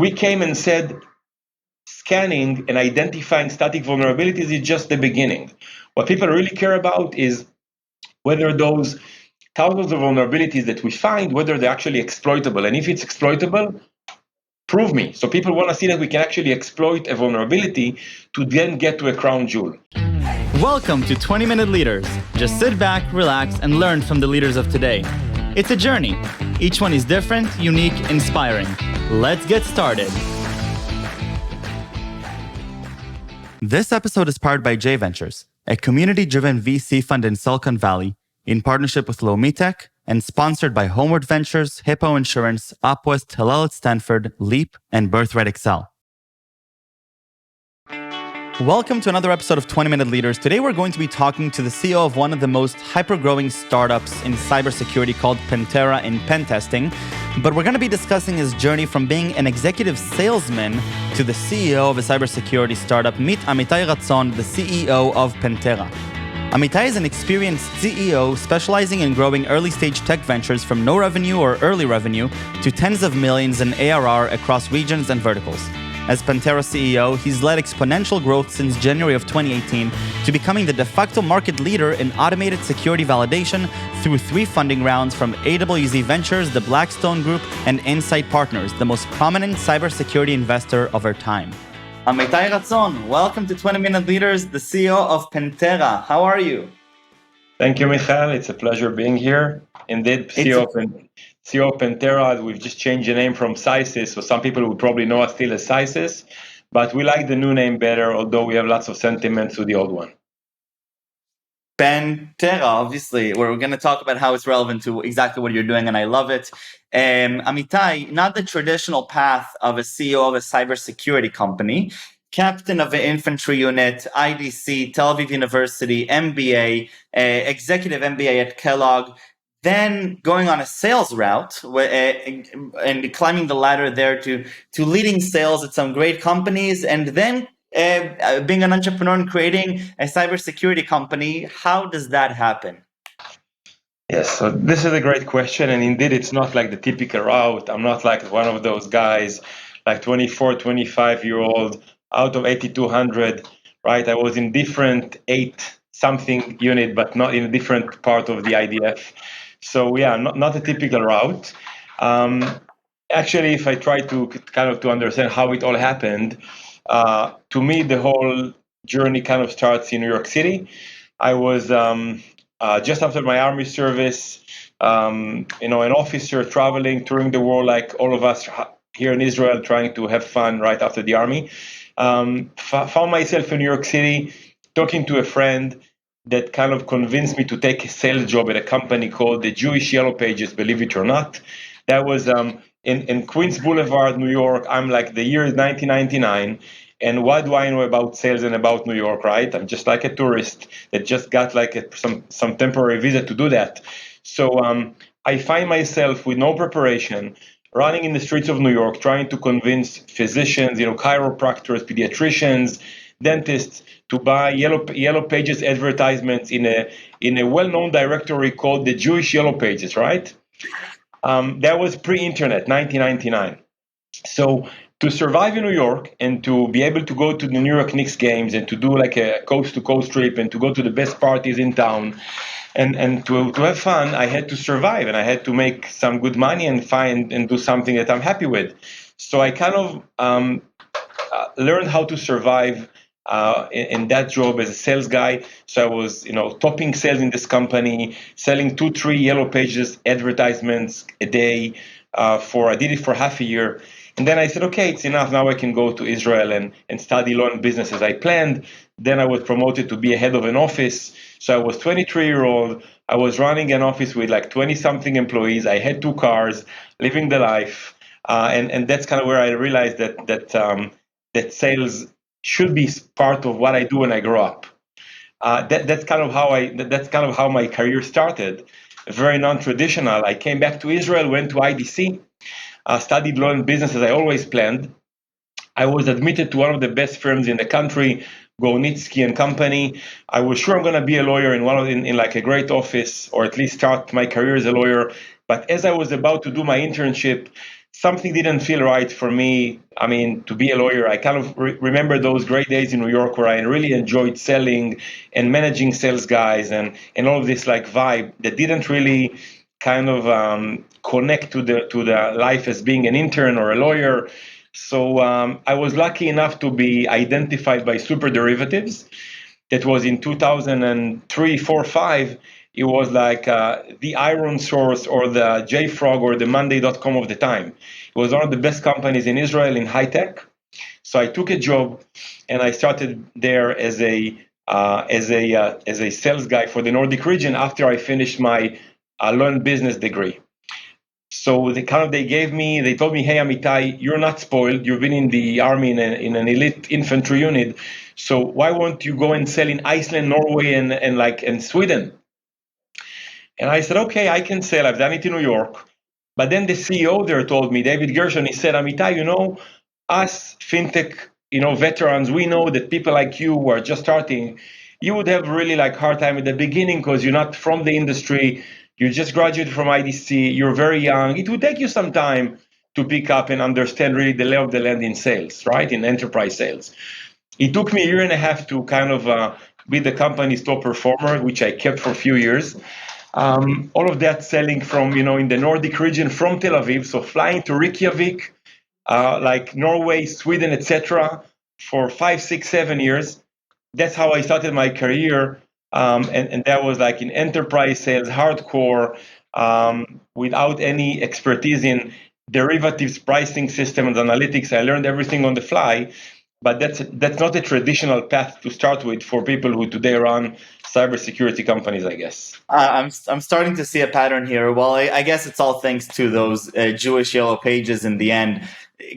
we came and said, scanning and identifying static vulnerabilities is just the beginning. What people really care about is whether those thousands of vulnerabilities that we find, whether they're actually exploitable. And if it's exploitable, prove me. So people want to see that we can actually exploit a vulnerability to then get to a crown jewel. Welcome to 20-Minute Leaders. Just sit back, relax, and learn from the leaders of today. It's a journey. Each one is different, unique, inspiring. Let's get started. This episode is powered by AWZ Ventures, a community-driven VC fund in Silicon Valley, in partnership with Amitai, and sponsored by Homeward Ventures, Hippo Insurance, Upwest, Hillel at Stanford, Leap, and Birthright Excel. Welcome to another episode of 20-Minute Leaders. Today we're going to be talking to the CEO of one of the most hyper-growing startups in cybersecurity called Pentera in pen testing. But we're going to be discussing his journey from being an executive salesman to the CEO of a cybersecurity startup. Meet Amitai Ratzon, the CEO of Pentera. Amitai is an experienced CEO specializing in growing early-stage tech ventures from no revenue or early revenue to tens of millions in ARR across regions and verticals. As Pentera CEO, he's led exponential growth since January of 2018 to becoming the de-facto market leader in automated security validation through 3 funding rounds from AWZ Ventures, the Blackstone Group, and Insight Partners, the most prominent cybersecurity investor of our time. Amitai Ratzon, welcome to 20-Minute Leaders, the CEO of Pentera. How are you? Thank you, Michael. It's a pleasure being here. Indeed, CEO of Pentera, we've just changed the name from Cysys, so some people would probably know us still as Cysys, but we like the new name better, although we have lots of sentiments to the old one. Pentera, obviously, we're going to talk about how it's relevant to exactly what you're doing, and I love it. Amitai, not the traditional path of a CEO of a cybersecurity company, captain of an infantry unit, IDC, Tel Aviv University, MBA, executive MBA at Kellogg, then going on a sales route and climbing the ladder there to leading sales at some great companies, and then being an entrepreneur and creating a cybersecurity company. How does that happen? Yes, so this is a great question, and indeed it's not like the typical route. I'm not like one of those guys, like 24, 25-year-old, out of 8,200, right? I was in different 8-something unit, but not in a different part of the IDF. So yeah, not a typical route. Actually, if I try to kind of to understand how it all happened, to me, the whole journey kind of starts in New York City. I was just after my army service, an officer traveling, touring the world like all of us here in Israel, trying to have fun right after the army. Found myself in New York City, talking to a friend that kind of convinced me to take a sales job at a company called the Jewish Yellow Pages, believe it or not. That was in Queens Boulevard, New York. I'm like, the year is 1999. And what do I know about sales and about New York, right? I'm just like a tourist that just got like some temporary visa to do that. So I find myself with no preparation, running in the streets of New York, trying to convince physicians, chiropractors, pediatricians, dentists to buy Yellow Pages advertisements in a well-known directory called the Jewish Yellow Pages, right? That was pre-internet, 1999. So to survive in New York and to be able to go to the New York Knicks games and to do like a coast-to-coast trip and to go to the best parties in town and to have fun, I had to survive and I had to make some good money and find and do something that I'm happy with. So I kind of learned how to survive in that job as a sales guy. So I was, topping sales in this company, selling 2-3 Yellow Pages advertisements a day. I did it for half a year. And then I said, okay, it's enough. Now I can go to Israel and study law and business as I planned. Then I was promoted to be a head of an office. So I was 23-year-old. I was running an office with like 20-something employees. I had 2 cars, living the life. And that's kind of where I realized that sales should be part of what I do when I grow up. That's kind of how my career started. Very non-traditional. I came back to Israel, went to IDC, studied law and business as I always planned. I was admitted to one of the best firms in the country, Gornitsky and Company. I was sure I'm going to be a lawyer in like a great office, or at least start my career as a lawyer. But as I was about to do my internship, something didn't feel right for me. I mean, to be a lawyer, I kind of remember those great days in New York where I really enjoyed selling and managing sales guys and all of this like vibe that didn't really kind of connect to the life as being an intern or a lawyer. So I was lucky enough to be identified by Super Derivatives. That was in 2003, 4, 5. It was like the Iron Source or the JFrog or the Monday.com of the time. It was one of the best companies in Israel in high tech. So I took a job and I started there as a sales guy for the Nordic region after I finished my learned business degree. So they told me, hey, Amitai, you're not spoiled. You've been in the army in an elite infantry unit. So why won't you go and sell in Iceland, Norway, and Sweden? And I said, okay, I can sell. I've done it in New York. But then the CEO there told me, David Gershon, he said, Amitai, us fintech, veterans, we know that people like you who are just starting, you would have really like hard time at the beginning because you're not from the industry. You just graduated from IDC. You're very young. It would take you some time to pick up and understand really the lay of the land in sales, right? In enterprise sales. It took me a year and a half to kind of be the company's top performer, which I kept for a few years. All of that selling from, in the Nordic region from Tel Aviv. So flying to Reykjavik, like Norway, Sweden, etc., for 5, 6, 7 years. That's how I started my career, and that was like in enterprise sales, hardcore, without any expertise in derivatives, pricing systems, analytics. I learned everything on the fly, but that's not a traditional path to start with for people who today run cybersecurity companies, I guess. I'm starting to see a pattern here. Well, I guess it's all thanks to those Jewish yellow pages in the end.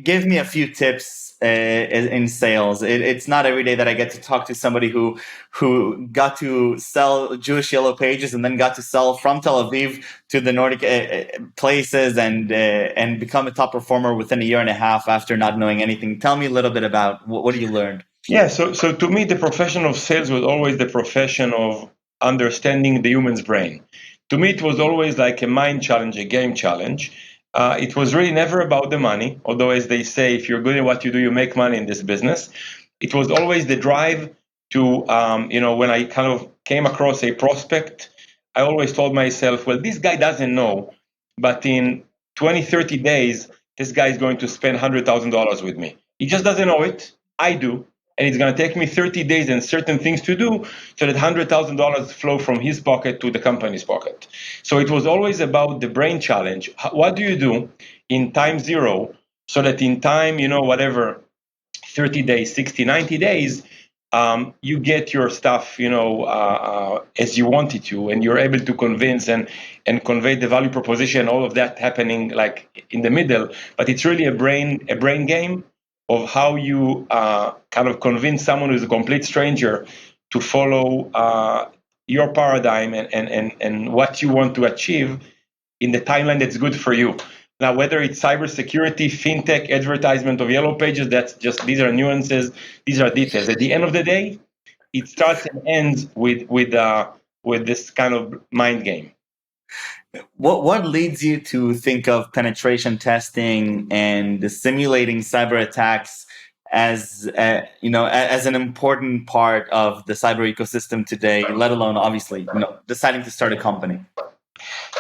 Give me a few tips in sales. It's not every day that I get to talk to somebody who got to sell Jewish yellow pages and then got to sell from Tel Aviv to the Nordic places and become a top performer within a year and a half after not knowing anything. Tell me a little bit about what you learned. Yeah, so to me, the profession of sales was always the profession of understanding the human's brain. To me, it was always like a mind challenge, a game challenge. It was really never about the money, although, as they say, if you're good at what you do, you make money in this business. It was always the drive to, when I kind of came across a prospect, I always told myself, well, this guy doesn't know, but in 20, 30 days, this guy is going to spend $100,000 with me. He just doesn't know it. I do, and it's going to take me 30 days and certain things to do so that $100,000 flow from his pocket to the company's pocket. So it was always about the brain challenge. What do you do in time zero so that in time, whatever, 30 days, 60, 90 days, you get your stuff, as you want it to, and you're able to convince and convey the value proposition, all of that happening like in the middle. But it's really a brain game of how you kind of convince someone who's a complete stranger to follow your paradigm and what you want to achieve in the timeline that's good for you. Now, whether it's cybersecurity, fintech, advertisement of yellow pages, these are nuances, these are details. At the end of the day, it starts and ends with this kind of mind game. What leads you to think of penetration testing and simulating cyber attacks as as an important part of the cyber ecosystem today? Let alone, obviously, deciding to start a company.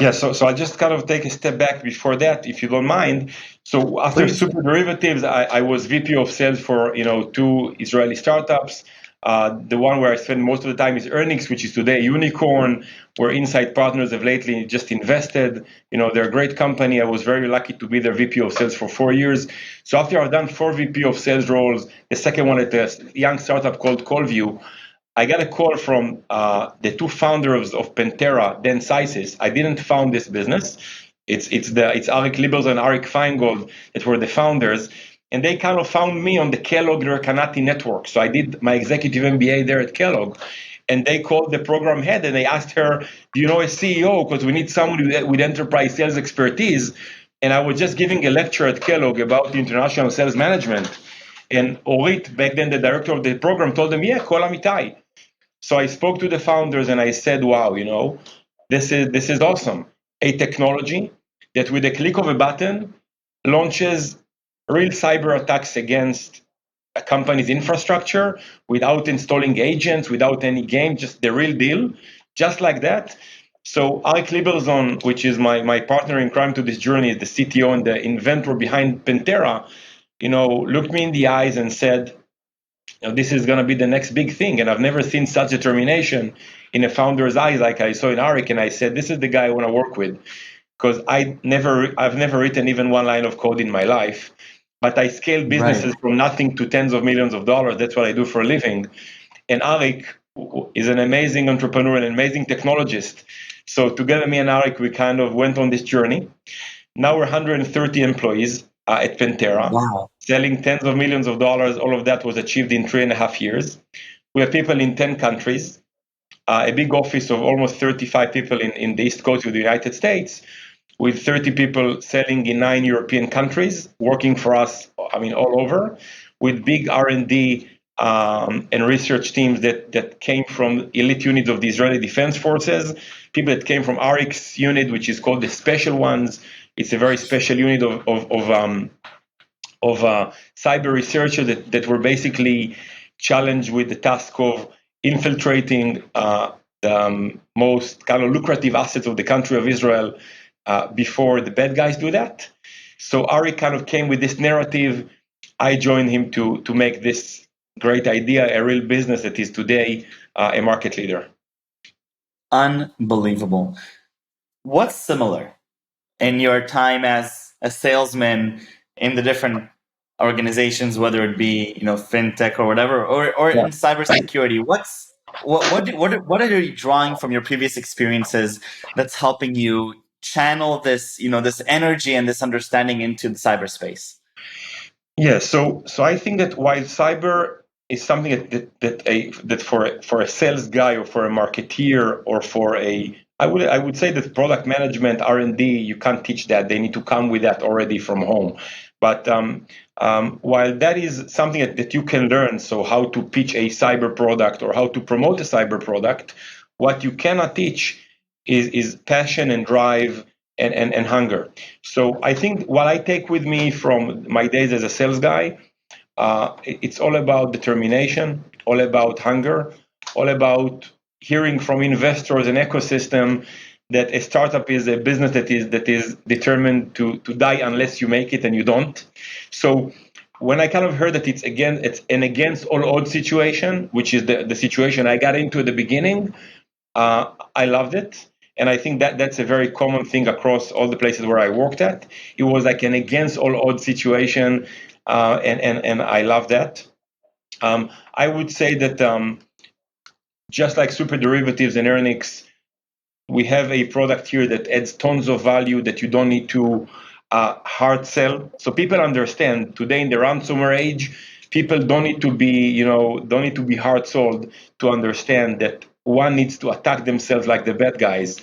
Yeah, so I just kind of take a step back before that, if you don't mind. So after Please. Super Derivatives, I was VP of sales for 2 Israeli startups. The one where I spend most of the time is Earnings, which is today a unicorn, where Insight Partners have lately just invested. They're a great company. I was very lucky to be their VP of sales for 4 years. So after I've done 4 VP of sales roles, the second one at a young startup called CallView, I got a call from the 2 founders of Pentera, then Sysis. I didn't found this business. It's Arik Libels and Arik Feingold that were the founders, and they kind of found me on the Kellogg Rekanati network. So I did my executive MBA there at Kellogg, and they called the program head and they asked her, "Do you know a CEO? Because we need someone with enterprise sales expertise." And I was just giving a lecture at Kellogg about international sales management. And Orit, back then the director of the program, told them, "Yeah, call Amitai." So I spoke to the founders and I said, wow, this is awesome. A technology that with a click of a button launches real cyber attacks against a company's infrastructure without installing agents, without any game, just the real deal, just like that. So Arik Liberzon, which is my partner in crime to this journey, the CTO and the inventor behind Pentera, looked me in the eyes and said, this is going to be the next big thing. And I've never seen such determination in a founder's eyes like I saw in Arik. And I said, this is the guy I want to work with, because I've never written even one line of code in my life, but I scale businesses from nothing to tens of millions of dollars. That's what I do for a living. And Arik is an amazing entrepreneur, an amazing technologist. So together, me and Arik, we kind of went on this journey. Now we're 130 employees at Pentera, selling tens of millions of dollars. All of that was achieved in 3.5 years. We have people in 10 countries, a big office of almost 35 people in the East Coast of the United States, with 30 people selling in 9 European countries, working for us, all over, with big R&D and research teams that came from elite units of the Israeli Defense Forces, people that came from Arik's unit, which is called the Special Ones. It's a very special unit of cyber researchers that were basically challenged with the task of infiltrating the most kind of lucrative assets of the country of Israel before the bad guys do that. So Arik kind of came with this narrative. I joined him to make this great idea a real business that is today a market leader. Unbelievable. What's similar in your time as a salesman in the different organizations, whether it be fintech or whatever, or in cybersecurity? What are you drawing from your previous experiences that's helping you channel this this energy and this understanding into the cyberspace? Yeah, so I think that while cyber is something that for a sales guy or for a marketeer or for I would say that product management, R&D, you can't teach that. They need to come with that already from home. But while that is something that you can learn, so how to pitch a cyber product or how to promote a cyber product, what you cannot teach is passion and drive and hunger. So I think what I take with me from my days as a sales guy, it's all about determination, all about hunger, all about hearing from investors and ecosystem that a startup is a business that is determined to die unless you make it, and you don't. So when I kind of heard that it's an against all odds situation, which is the situation I got into at the beginning, I loved it. And I think that's a very common thing across all the places where I worked at. It was like an against all odds situation, and I love that. I would say that just like super derivatives and Earnix, we have a product here that adds tons of value that you don't need to hard sell. So people understand today in the ransomware age, people don't need to be hard sold to understand that one needs to attack themselves like the bad guys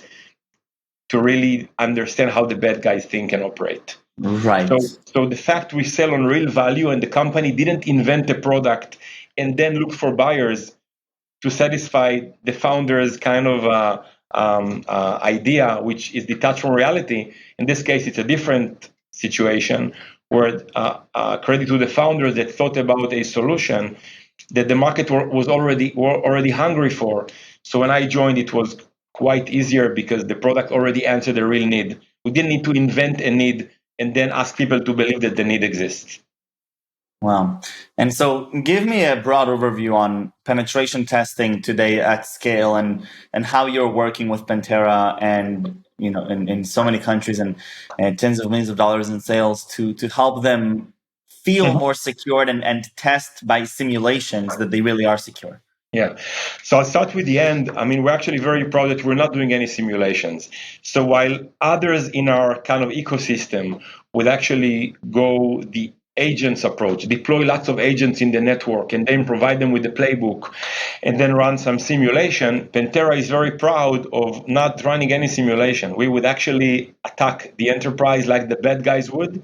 to really understand how the bad guys think and operate. Right. So the fact we sell on real value and the company didn't invent a product and then look for buyers to satisfy the founder's kind of idea, which is detached from reality. In this case, it's a different situation where credit to the founders that thought about a solution that the market was already hungry for. So when I joined, it was quite easier because the product already answered a real need. We didn't need to invent a need and then ask people to believe that the need exists. Wow. And so give me a broad overview on penetration testing today at scale and how you're working with Pentera and in so many countries and tens of millions of dollars in sales to help them feel more secured and test by simulations that they really are secure. Yeah. So I'll start with the end. We're actually very proud that we're not doing any simulations. So while others in our kind of ecosystem would actually go the agents approach, deploy lots of agents in the network and then provide them with the playbook and then run some simulation, Pentera is very proud of not running any simulation. We would actually attack the enterprise like the bad guys would,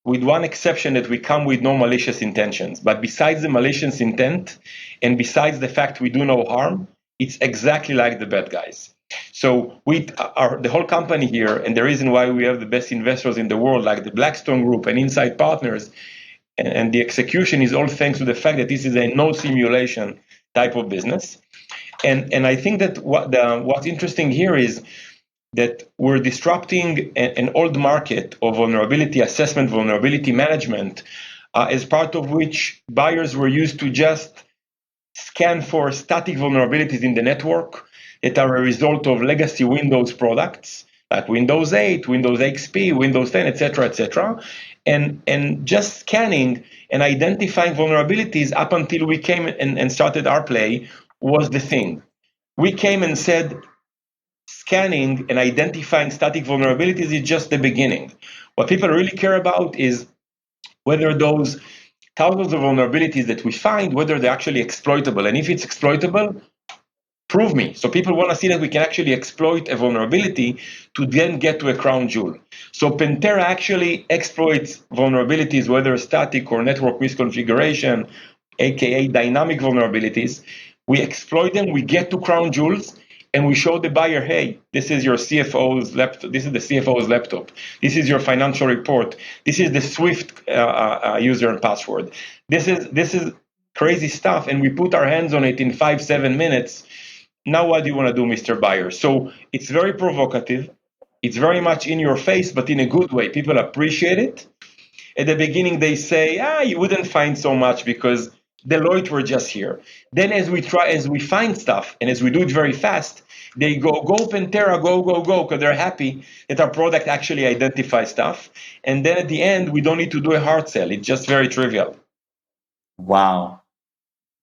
with one exception that we come with no malicious intentions. But besides the malicious intent, and besides the fact we do no harm, it's exactly like the bad guys. So we are the whole company here, and the reason why we have the best investors in the world, like the Blackstone Group and Inside Partners, and the execution is all thanks to the fact that this is a no simulation type of business. And I think that what's interesting here is that we're disrupting an old market of vulnerability assessment, vulnerability management, as part of which buyers were used to just scan for static vulnerabilities in the network that are a result of legacy Windows products like Windows 8, Windows XP, Windows 10, etc., and just scanning and identifying vulnerabilities up until we came and started our play was the thing. We came and said scanning and identifying static vulnerabilities is just the beginning. What people really care about is whether those thousands of vulnerabilities that we find, whether they're actually exploitable. And if it's exploitable, prove me. So people want to see that we can actually exploit a vulnerability to then get to a crown jewel. So Pentera actually exploits vulnerabilities, whether static or network misconfiguration, aka dynamic vulnerabilities. We exploit them, we get to crown jewels, and we show the buyer, hey, this is your CFO's laptop. This is the CFO's laptop. This is your financial report. This is the Swift user and password. This is crazy stuff, and we put our hands on it in 5-7 minutes. Now what do you want to do, Mr. Buyer? So it's very provocative. It's very much in your face, but in a good way. People appreciate it. At the beginning, they say, you wouldn't find so much because Deloitte were just here. Then as we find stuff, and as we do it very fast, they go Pentera, go, because they're happy that our product actually identifies stuff. And then at the end, we don't need to do a hard sell. It's just very trivial. Wow.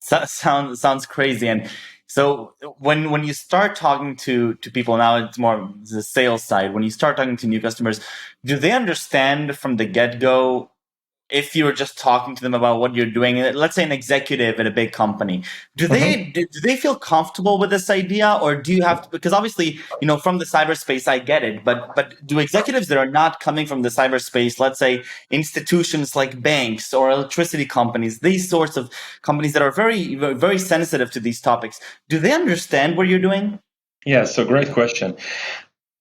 Sounds crazy. And so when you start talking to people, now it's more the sales side, when you start talking to new customers, do they understand from the get-go, if you're just talking to them about what you're doing, let's say an executive at a big company, do they feel comfortable with this idea, or do you have to, because obviously, from the cyberspace, I get it, but do executives that are not coming from the cyberspace, let's say institutions like banks or electricity companies, these sorts of companies that are very, very sensitive to these topics, do they understand what you're doing? Yeah, so great question.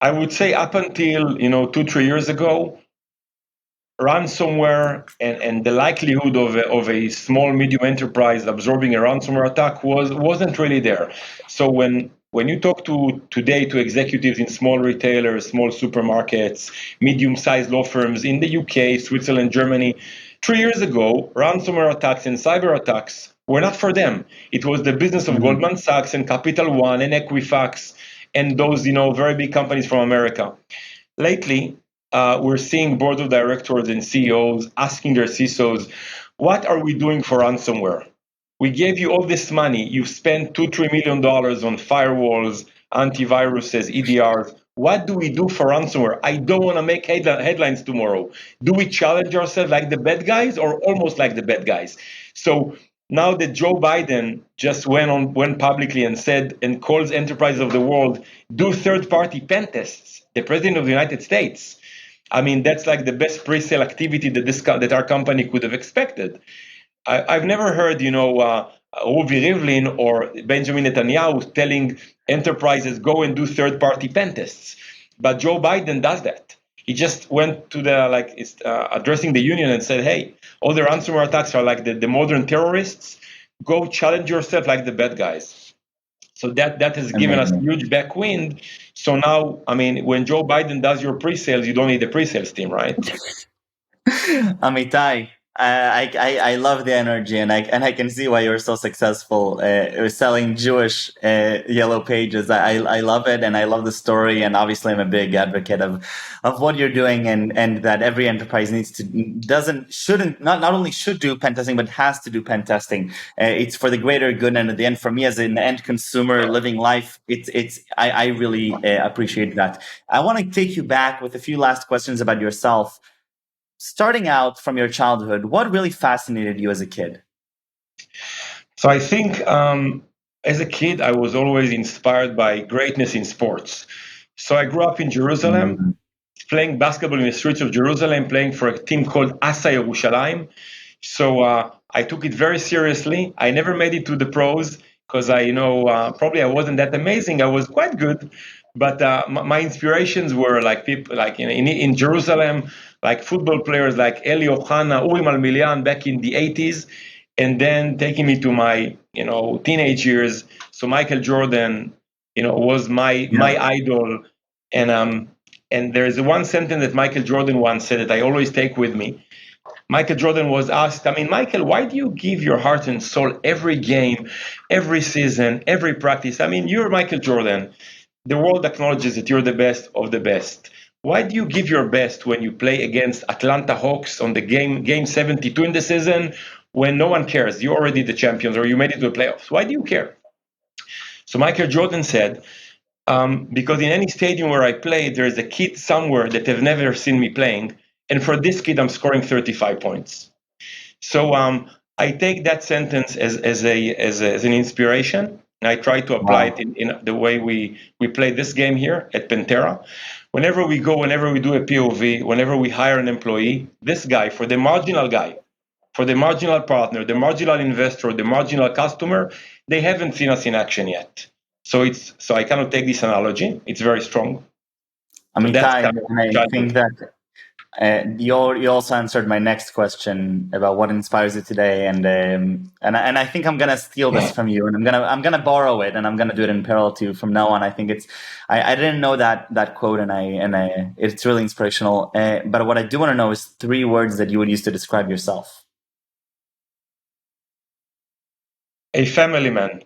I would say up until 2-3 years ago, ransomware and the likelihood of a small medium enterprise absorbing a ransomware attack wasn't really there. So when you talk today to executives in small retailers, small supermarkets, medium-sized law firms in the UK, Switzerland, Germany, 3 years ago, ransomware attacks and cyber attacks were not for them. It was the business of Goldman Sachs and Capital One and Equifax and those very big companies from America. Lately, we're seeing board of directors and CEOs asking their CISOs, what are we doing for ransomware? We gave you all this money. You spent $2-3 million on firewalls, antiviruses, EDRs. What do we do for ransomware? I don't want to make headlines tomorrow. Do we challenge ourselves like the bad guys or almost like the bad guys? So now that Joe Biden just went publicly and said and calls enterprises of the world, do third-party pen tests, the president of the United States. I mean, that's like the best pre-sale activity that our company could have expected. I've never heard, Ruvi Rivlin or Benjamin Netanyahu telling enterprises go and do third-party pen tests, but Joe Biden does that. He just went to addressing the union and said, "Hey, all the ransomware attacks are like the modern terrorists. Go challenge yourself like the bad guys." So that has given us huge backwind. So now, I mean, when Joe Biden does your pre-sales, you don't need a pre-sales team, right? Amitai, I love the energy, and I can see why you're so successful selling Jewish yellow pages. I love it, and I love the story, and obviously I'm a big advocate of what you're doing, and that every enterprise shouldn't not only should do pen testing, but has to do pen testing. It's for the greater good, and at the end, for me as an end consumer living life, I really appreciate that. I want to take you back with a few last questions about yourself. Starting out from your childhood, what really fascinated you as a kid? So I think as a kid, I was always inspired by greatness in sports. So I grew up in Jerusalem, playing basketball in the streets of Jerusalem, playing for a team called Asa Yerushalayim. So I took it very seriously. I never made it to the pros because probably I wasn't that amazing. I was quite good, but my inspirations were like people like in Jerusalem, like football players like Eli Ohana, Uri Malmilian back in the 80s, and then taking me to my teenage years. So Michael Jordan, was my idol, and there's one sentence that Michael Jordan once said that I always take with me. Michael Jordan was asked, Michael, why do you give your heart and soul every game, every season, every practice? You're Michael Jordan. The world acknowledges that you're the best of the best. Why do you give your best when you play against Atlanta Hawks on the game 72 in the season when no one cares? You're already the champions or you made it to the playoffs. Why do you care? So Michael Jordan said, because in any stadium where I play, there's a kid somewhere that have never seen me playing. And for this kid, I'm scoring 35 points. So I take that sentence as an inspiration. And I try to apply it in the way we play this game here at Pentera. Whenever we go, whenever we do a POV, whenever we hire an employee, this guy, for the marginal guy, for the marginal partner, the marginal investor, the marginal customer, they haven't seen us in action yet. So I cannot take this analogy. It's very strong. Amitai, I think that you also answered my next question about what inspires you today, and I think I'm gonna steal this from you, and I'm gonna borrow it, and I'm gonna do it in parallel to from now on. I think I didn't know that quote, and it's really inspirational. But what I do want to know is 3 words that you would use to describe yourself. A family man.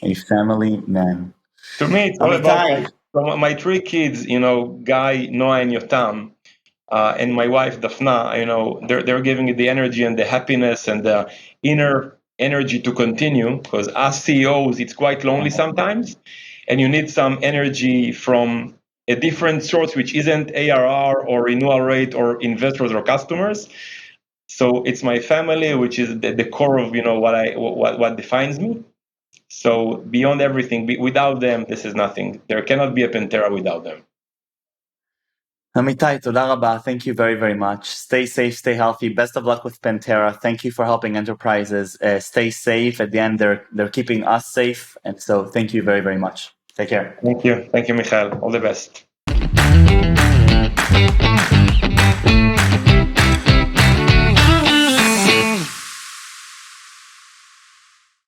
A family man. To me, it's all about my 3 kids. Guy, Noah, and Yotam. And my wife Dafna, they're giving me the energy and the happiness and the inner energy to continue. Because as CEOs, it's quite lonely sometimes, and you need some energy from a different source, which isn't ARR or renewal rate or investors or customers. So it's my family, which is the core of what defines me. So beyond everything, without them, this is nothing. There cannot be a Pentera without them. Amitai, toda rabba. Thank you very, very much. Stay safe, stay healthy. Best of luck with Pentera. Thank you for helping enterprises stay safe. At the end, they're keeping us safe. And so thank you very, very much. Take care. Thank you, Michael. All the best.